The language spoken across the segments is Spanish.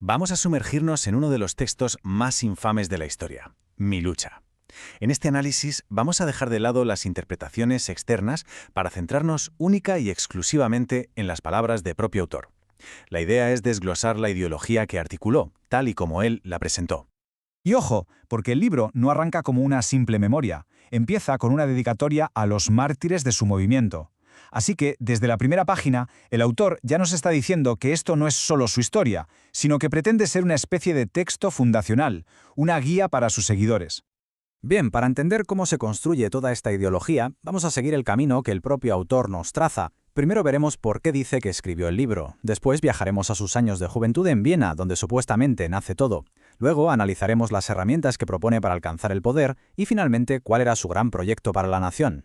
Vamos a sumergirnos en uno de los textos más infames de la historia, Mi lucha. En este análisis vamos a dejar de lado las interpretaciones externas para centrarnos única y exclusivamente en las palabras del propio autor. La idea es desglosar la ideología que articuló, tal y como él la presentó. Y ojo, porque el libro no arranca como una simple memoria, empieza con una dedicatoria a los mártires de su movimiento. Así que, desde la primera página, el autor ya nos está diciendo que esto no es solo su historia, sino que pretende ser una especie de texto fundacional, una guía para sus seguidores. Bien, para entender cómo se construye toda esta ideología, vamos a seguir el camino que el propio autor nos traza. Primero veremos por qué dice que escribió el libro. Después viajaremos a sus años de juventud en Viena, donde supuestamente nace todo. Luego analizaremos las herramientas que propone para alcanzar el poder y finalmente cuál era su gran proyecto para la nación.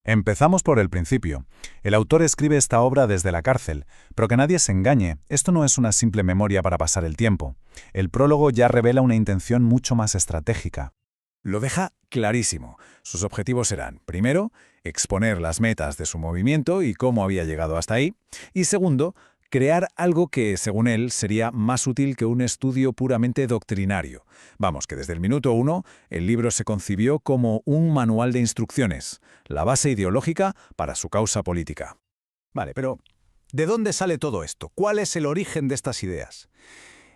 Empezamos por el principio. El autor escribe esta obra desde la cárcel, pero que nadie se engañe, esto no es una simple memoria para pasar el tiempo. El prólogo ya revela una intención mucho más estratégica. Lo deja clarísimo. Sus objetivos eran, primero, exponer las metas de su movimiento y cómo había llegado hasta ahí, y segundo, crear algo que, según él, sería más útil que un estudio puramente doctrinario. Vamos, que desde el minuto 1, el libro se concibió como un manual de instrucciones, la base ideológica para su causa política. Vale, pero ¿de dónde sale todo esto? ¿Cuál es el origen de estas ideas?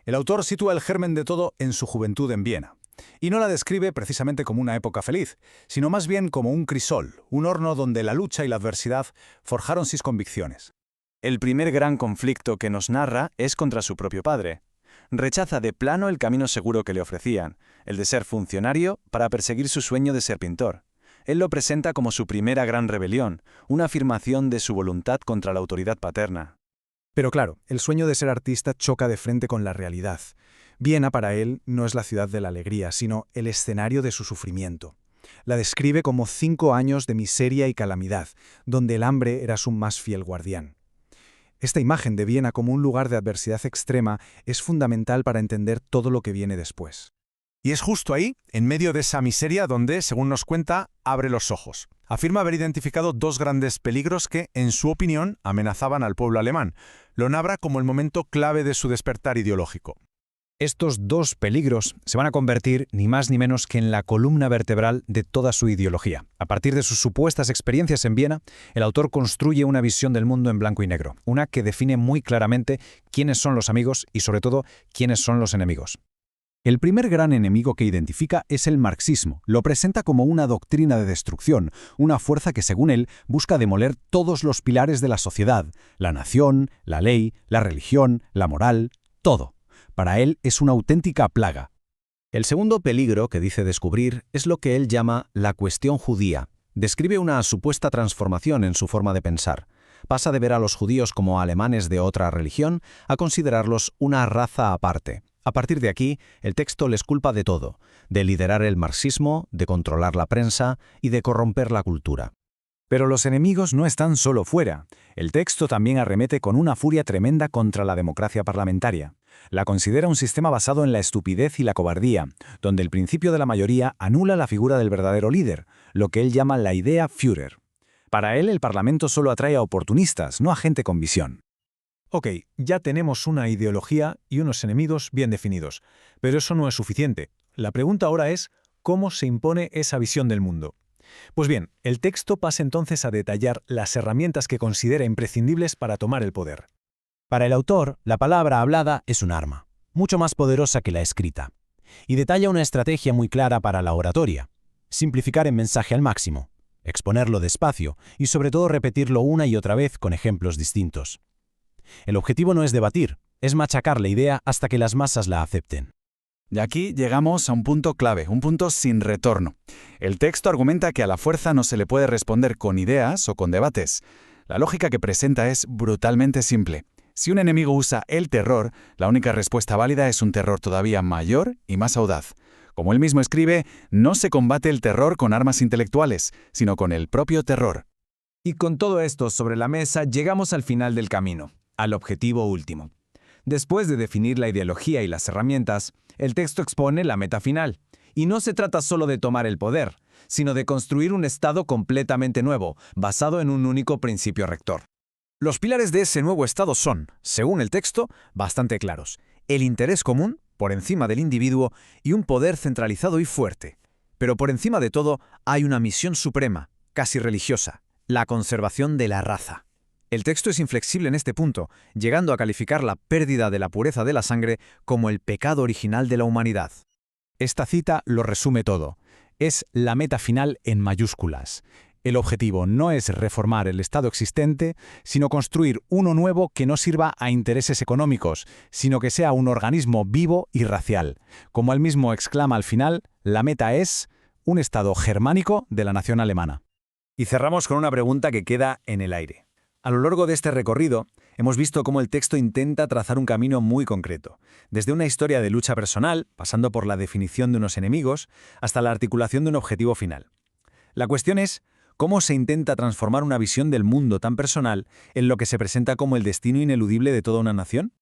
El autor sitúa el germen de todo en su juventud en Viena. Y no la describe precisamente como una época feliz, sino más bien como un crisol, un horno donde la lucha y la adversidad forjaron sus convicciones. El primer gran conflicto que nos narra es contra su propio padre. Rechaza de plano el camino seguro que le ofrecían, el de ser funcionario para perseguir su sueño de ser pintor. Él lo presenta como su primera gran rebelión, una afirmación de su voluntad contra la autoridad paterna. Pero claro, el sueño de ser artista choca de frente con la realidad. Viena para él no es la ciudad de la alegría, sino el escenario de su sufrimiento. La describe como 5 años de miseria y calamidad, donde el hambre era su más fiel guardián. Esta imagen de Viena como un lugar de adversidad extrema es fundamental para entender todo lo que viene después. Y es justo ahí, en medio de esa miseria, donde, según nos cuenta, abre los ojos. Afirma haber identificado 2 grandes peligros que, en su opinión, amenazaban al pueblo alemán. Lo narra como el momento clave de su despertar ideológico. Estos 2 peligros se van a convertir ni más ni menos que en la columna vertebral de toda su ideología. A partir de sus supuestas experiencias en Viena, el autor construye una visión del mundo en blanco y negro, una que define muy claramente quiénes son los amigos y, sobre todo, quiénes son los enemigos. El primer gran enemigo que identifica es el marxismo. Lo presenta como una doctrina de destrucción, una fuerza que, según él, busca demoler todos los pilares de la sociedad, la nación, la ley, la religión, la moral, todo. Para él es una auténtica plaga. El segundo peligro que dice descubrir es lo que él llama la cuestión judía. Describe una supuesta transformación en su forma de pensar. Pasa de ver a los judíos como alemanes de otra religión a considerarlos una raza aparte. A partir de aquí, el texto les culpa de todo, de liderar el marxismo, de controlar la prensa y de corromper la cultura. Pero los enemigos no están solo fuera. El texto también arremete con una furia tremenda contra la democracia parlamentaria. La considera un sistema basado en la estupidez y la cobardía, donde el principio de la mayoría anula la figura del verdadero líder, lo que él llama la idea Führer. Para él, el Parlamento solo atrae a oportunistas, no a gente con visión. Ok, ya tenemos una ideología y unos enemigos bien definidos, pero eso no es suficiente. La pregunta ahora es, ¿cómo se impone esa visión del mundo? Pues bien, el texto pasa entonces a detallar las herramientas que considera imprescindibles para tomar el poder. Para el autor, la palabra hablada es un arma, mucho más poderosa que la escrita, y detalla una estrategia muy clara para la oratoria: simplificar el mensaje al máximo, exponerlo despacio y sobre todo repetirlo una y otra vez con ejemplos distintos. El objetivo no es debatir, es machacar la idea hasta que las masas la acepten. Y aquí llegamos a un punto clave, un punto sin retorno. El texto argumenta que a la fuerza no se le puede responder con ideas o con debates. La lógica que presenta es brutalmente simple. Si un enemigo usa el terror, la única respuesta válida es un terror todavía mayor y más audaz. Como él mismo escribe, no se combate el terror con armas intelectuales, sino con el propio terror. Y con todo esto sobre la mesa, llegamos al final del camino, al objetivo último. Después de definir la ideología y las herramientas, el texto expone la meta final. Y no se trata solo de tomar el poder, sino de construir un Estado completamente nuevo, basado en un único principio rector. Los pilares de ese nuevo Estado son, según el texto, bastante claros. el interés común por encima del individuo y un poder centralizado y fuerte. Pero por encima de todo hay una misión suprema, casi religiosa, la conservación de la raza. El texto es inflexible en este punto, llegando a calificar la pérdida de la pureza de la sangre como el pecado original de la humanidad. Esta cita lo resume todo. Es la meta final en mayúsculas. El objetivo no es reformar el estado existente, sino construir uno nuevo que no sirva a intereses económicos, sino que sea un organismo vivo y racial. Como él mismo exclama al final, la meta es un estado germánico de la nación alemana. Y cerramos con una pregunta que queda en el aire. A lo largo de este recorrido, hemos visto cómo el texto intenta trazar un camino muy concreto, desde una historia de lucha personal, pasando por la definición de unos enemigos, hasta la articulación de un objetivo final. La cuestión es, ¿cómo se intenta transformar una visión del mundo tan personal en lo que se presenta como el destino ineludible de toda una nación?